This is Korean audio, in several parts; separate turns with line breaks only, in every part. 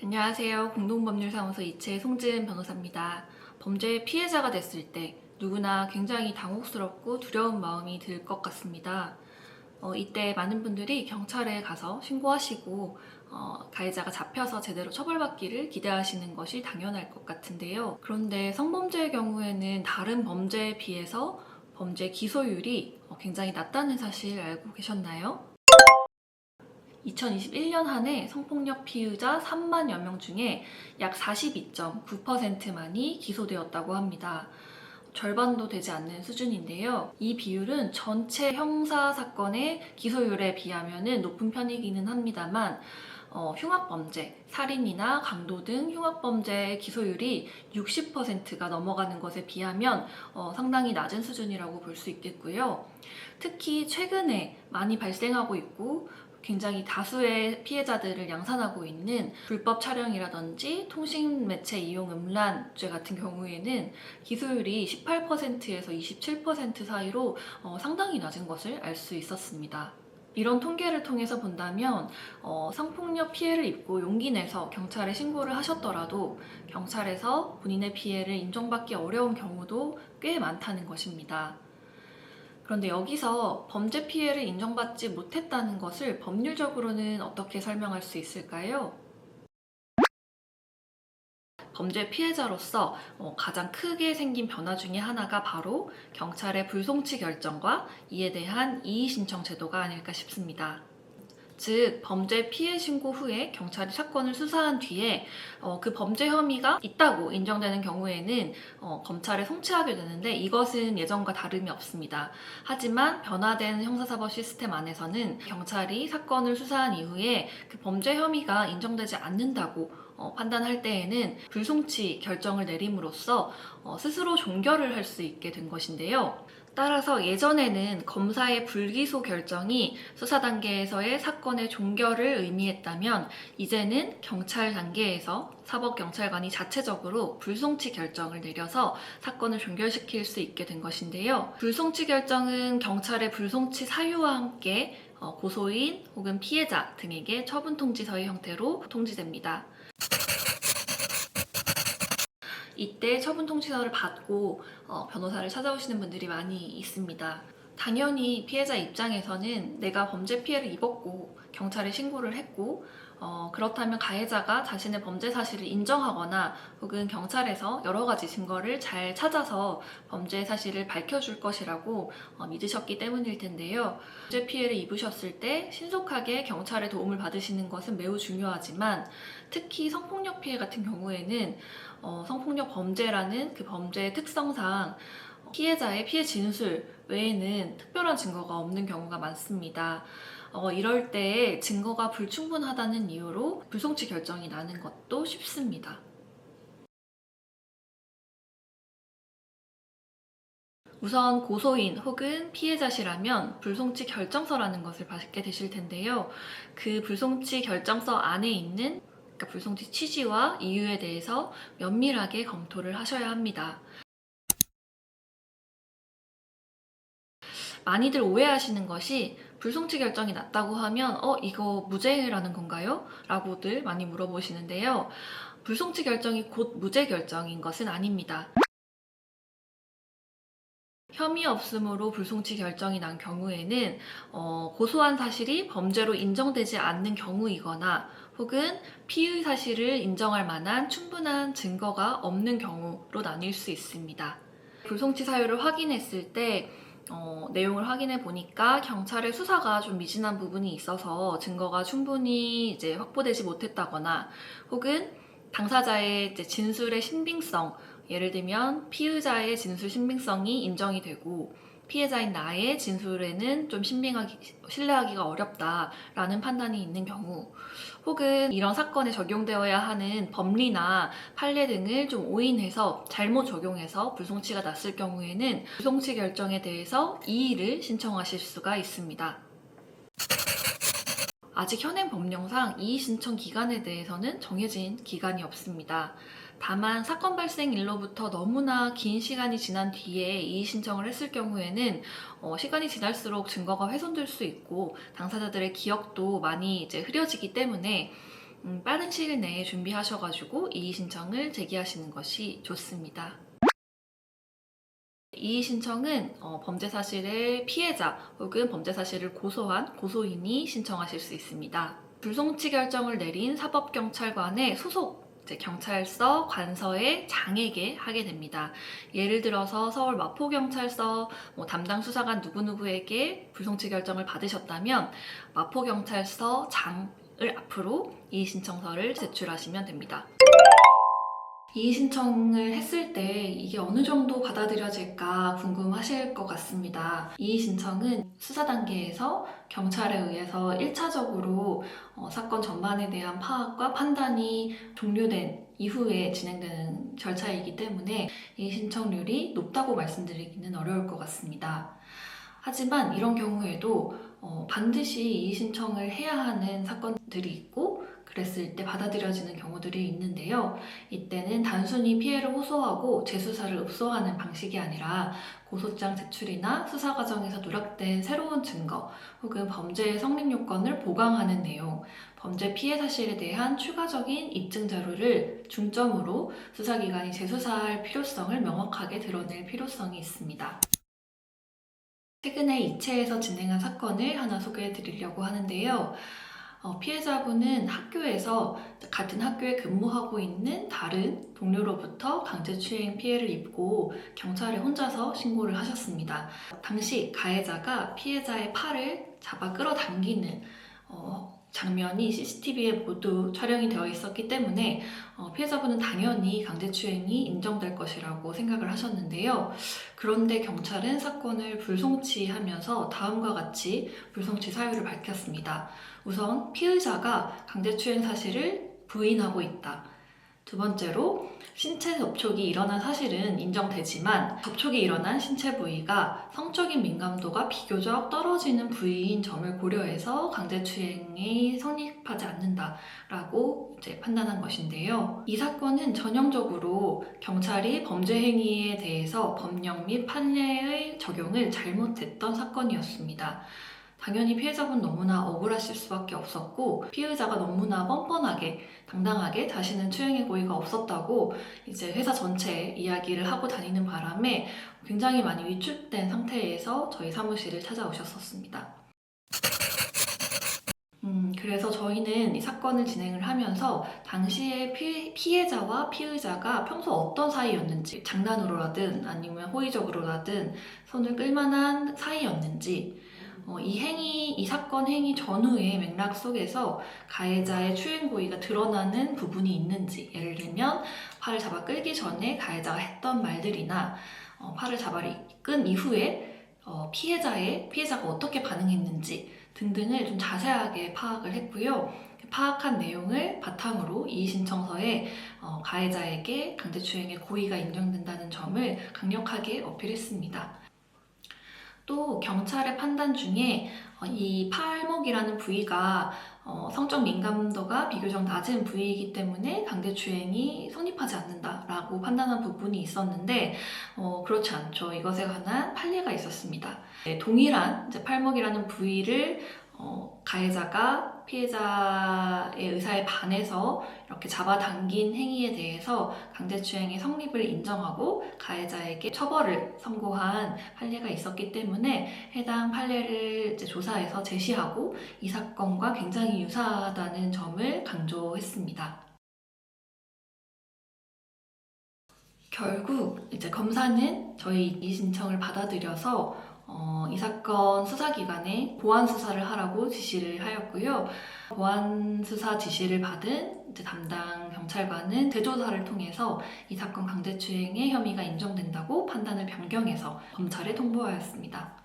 안녕하세요. 공동법률사무소 이채 송지은 변호사입니다. 범죄 피해자가 됐을 때 누구나 굉장히 당혹스럽고 두려운 마음이 들 것 같습니다. 이때 많은 분들이 경찰에 가서 신고하시고 가해자가 잡혀서 제대로 처벌받기를 기대하시는 것이 당연할 것 같은데요. 그런데 성범죄의 경우에는 다른 범죄에 비해서 범죄 기소율이 굉장히 낮다는 사실 알고 계셨나요? 2021년 한 해 성폭력 피의자 3만여 명 중에 약 42.9%만이 기소되었다고 합니다. 절반도 되지 않는 수준인데요. 이 비율은 전체 형사 사건의 기소율에 비하면 높은 편이기는 합니다만 흉악범죄, 살인이나 강도 등 흉악범죄의 기소율이 60%가 넘어가는 것에 비하면 상당히 낮은 수준이라고 볼 수 있겠고요. 특히 최근에 많이 발생하고 있고 굉장히 다수의 피해자들을 양산하고 있는 불법 촬영이라든지 통신매체 이용 음란죄 같은 경우에는 기소율이 18%에서 27% 사이로 상당히 낮은 것을 알 수 있었습니다. 이런 통계를 통해서 본다면 성폭력 피해를 입고 용기 내서 경찰에 신고를 하셨더라도 경찰에서 본인의 피해를 인정받기 어려운 경우도 꽤 많다는 것입니다. 그런데 여기서 범죄 피해를 인정받지 못했다는 것을 법률적으로는 어떻게 설명할 수 있을까요? 범죄 피해자로서 가장 크게 생긴 변화 중에 하나가 바로 경찰의 불송치 결정과 이에 대한 이의신청 제도가 아닐까 싶습니다. 즉, 범죄 피해 신고 후에 경찰이 사건을 수사한 뒤에 그 범죄 혐의가 있다고 인정되는 경우에는 검찰에 송치하게 되는데 이것은 예전과 다름이 없습니다. 하지만 변화된 형사사법 시스템 안에서는 경찰이 사건을 수사한 이후에 그 범죄 혐의가 인정되지 않는다고 판단할 때에는 불송치 결정을 내림으로써 스스로 종결을 할 수 있게 된 것인데요. 따라서 예전에는 검사의 불기소 결정이 수사 단계에서의 사건의 종결을 의미했다면 이제는 경찰 단계에서 사법경찰관이 자체적으로 불송치 결정을 내려서 사건을 종결시킬 수 있게 된 것인데요. 불송치 결정은 경찰의 불송치 사유와 함께 고소인 혹은 피해자 등에게 처분 통지서의 형태로 통지됩니다. 이때 처분 통지서를 받고 변호사를 찾아오시는 분들이 많이 있습니다. 당연히 피해자 입장에서는 내가 범죄 피해를 입었고 경찰에 신고를 했고 그렇다면 가해자가 자신의 범죄 사실을 인정하거나 혹은 경찰에서 여러 가지 증거를 잘 찾아서 범죄 사실을 밝혀줄 것이라고 믿으셨기 때문일 텐데요. 범죄 피해를 입으셨을 때 신속하게 경찰의 도움을 받으시는 것은 매우 중요하지만 특히 성폭력 피해 같은 경우에는 성폭력 범죄라는 그 범죄의 특성상 피해자의 피해 진술 외에는 특별한 증거가 없는 경우가 많습니다. 이럴 때 증거가 불충분하다는 이유로 불송치 결정이 나는 것도 쉽습니다. 우선 고소인 혹은 피해자시라면 불송치 결정서라는 것을 받게 되실 텐데요. 그 불송치 결정서 안에 있는 불송치 취지와 이유에 대해서 면밀하게 검토를 하셔야 합니다. 많이들 오해하시는 것이 불송치 결정이 났다고 하면 이거 무죄라는 건가요? 라고들 많이 물어보시는데요. 불송치 결정이 곧 무죄 결정인 것은 아닙니다. 혐의 없음으로 불송치 결정이 난 경우에는 고소한 사실이 범죄로 인정되지 않는 경우이거나 혹은 피의 사실을 인정할 만한 충분한 증거가 없는 경우로 나뉠 수 있습니다. 불송치 사유를 확인했을 때 내용을 확인해 보니까 경찰의 수사가 좀 미진한 부분이 있어서 증거가 충분히 이제 확보되지 못했다거나 혹은 당사자의 이제 진술의 신빙성, 예를 들면 피의자의 진술 신빙성이 인정이 되고 피해자인 나의 진술에는 좀 신뢰하기가 어렵다라는 판단이 있는 경우 혹은 이런 사건에 적용되어야 하는 법리나 판례 등을 좀 오인해서 잘못 적용해서 불송치가 났을 경우에는 불송치 결정에 대해서 이의를 신청하실 수가 있습니다. 아직 현행 법령상 이의 신청 기간에 대해서는 정해진 기간이 없습니다. 다만 사건 발생일로부터 너무나 긴 시간이 지난 뒤에 이의 신청을 했을 경우에는 시간이 지날수록 증거가 훼손될 수 있고 당사자들의 기억도 많이 이제 흐려지기 때문에 빠른 시일 내에 준비하셔가지고 이의 신청을 제기하시는 것이 좋습니다. 이의 신청은 범죄 사실의 피해자 혹은 범죄 사실을 고소한 고소인이 신청하실 수 있습니다. 불송치 결정을 내린 사법경찰관의 소속 경찰서 관서의 장에게 하게 됩니다. 예를 들어서 서울 마포경찰서 담당 수사관 누구누구에게 불송치 결정을 받으셨다면 마포경찰서 장을 앞으로 이의 신청서를 제출하시면 됩니다. 이의 신청을 했을 때 이게 어느 정도 받아들여질까 궁금하실 것 같습니다. 이의 신청은 수사 단계에서 경찰에 의해서 1차적으로 사건 전반에 대한 파악과 판단이 종료된 이후에 진행되는 절차이기 때문에 이의 신청률이 높다고 말씀드리기는 어려울 것 같습니다. 하지만 이런 경우에도 반드시 이의 신청을 해야 하는 사건들이 있고 그랬을 때 받아들여지는 경우들이 있는데요. 이때는 단순히 피해를 호소하고 재수사를 읍소하는 방식이 아니라 고소장 제출이나 수사 과정에서 누락된 새로운 증거 혹은 범죄의 성립 요건을 보강하는 내용, 범죄 피해 사실에 대한 추가적인 입증 자료를 중점으로 수사기관이 재수사할 필요성을 명확하게 드러낼 필요성이 있습니다. 최근에 이채에서 진행한 사건을 하나 소개해 드리려고 하는데요. 피해자분은 학교에서 같은 학교에 근무하고 있는 다른 동료로부터 강제추행 피해를 입고 경찰에 혼자서 신고를 하셨습니다. 당시 가해자가 피해자의 팔을 잡아 끌어당기는 장면이 CCTV에 모두 촬영이 되어 있었기 때문에 피해자분은 당연히 강제추행이 인정될 것이라고 생각을 하셨는데요. 그런데 경찰은 사건을 불송치하면서 다음과 같이 불송치 사유를 밝혔습니다. 우선 피의자가 강제추행 사실을 부인하고 있다. 두 번째로 신체 접촉이 일어난 사실은 인정되지만 접촉이 일어난 신체 부위가 성적인 민감도가 비교적 떨어지는 부위인 점을 고려해서 강제추행이 성립하지 않는다라고 판단한 것인데요. 이 사건은 전형적으로 경찰이 범죄 행위에 대해서 법령 및 판례의 적용을 잘못했던 사건이었습니다. 당연히 피해자분 너무나 억울하실 수밖에 없었고 피의자가 너무나 뻔뻔하게 당당하게 자신은 추행의 고의가 없었다고 이제 회사 전체에 이야기를 하고 다니는 바람에 굉장히 많이 위축된 상태에서 저희 사무실을 찾아오셨었습니다. 그래서 저희는 이 사건을 진행을 하면서 당시에 피해자와 피의자가 평소 어떤 사이였는지 장난으로라든 아니면 호의적으로라든 손을 끌만한 사이였는지 이 사건 행위 전후의 맥락 속에서 가해자의 추행 고의가 드러나는 부분이 있는지, 예를 들면 팔을 잡아 끌기 전에 가해자가 했던 말들이나 팔을 잡아 끈 이후에 피해자가 어떻게 반응했는지 등등을 좀 자세하게 파악을 했고요. 파악한 내용을 바탕으로 이의 신청서에 가해자에게 강제추행의 고의가 인정된다는 점을 강력하게 어필했습니다. 또 경찰의 판단 중에 이 팔목이라는 부위가 성적 민감도가 비교적 낮은 부위이기 때문에 강제추행이 성립하지 않는다라고 판단한 부분이 있었는데 그렇지 않죠. 이것에 관한 판례가 있었습니다. 동일한 팔목이라는 부위를 가해자가 피해자의 의사에 반해서 이렇게 잡아당긴 행위에 대해서 강제추행의 성립을 인정하고 가해자에게 처벌을 선고한 판례가 있었기 때문에 해당 판례를 조사해서 제시하고 이 사건과 굉장히 유사하다는 점을 강조했습니다. 결국 검사는 저희 이의 신청을 받아들여서 이 사건 수사기관에 보완 수사를 하라고 지시를 하였고요. 보완 수사 지시를 받은 담당 경찰관은 재조사를 통해서 이 사건 강제추행의 혐의가 인정된다고 판단을 변경해서 검찰에 통보하였습니다.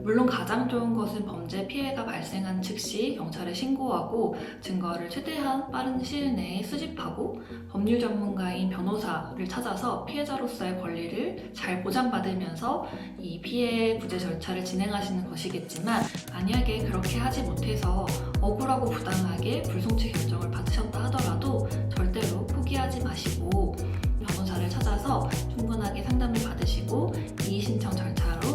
물론 가장 좋은 것은 범죄 피해가 발생한 즉시 경찰에 신고하고 증거를 최대한 빠른 시일 내에 수집하고 법률 전문가인 변호사를 찾아서 피해자로서의 권리를 잘 보장받으면서 이 피해 구제 절차를 진행하시는 것이겠지만 만약에 그렇게 하지 못해서 억울하고 부당하게 불송치 결정을 받으셨다 하더라도 절대로 포기하지 마시고 변호사를 찾아서 충분하게 상담을 받으시고 이의 신청 절차로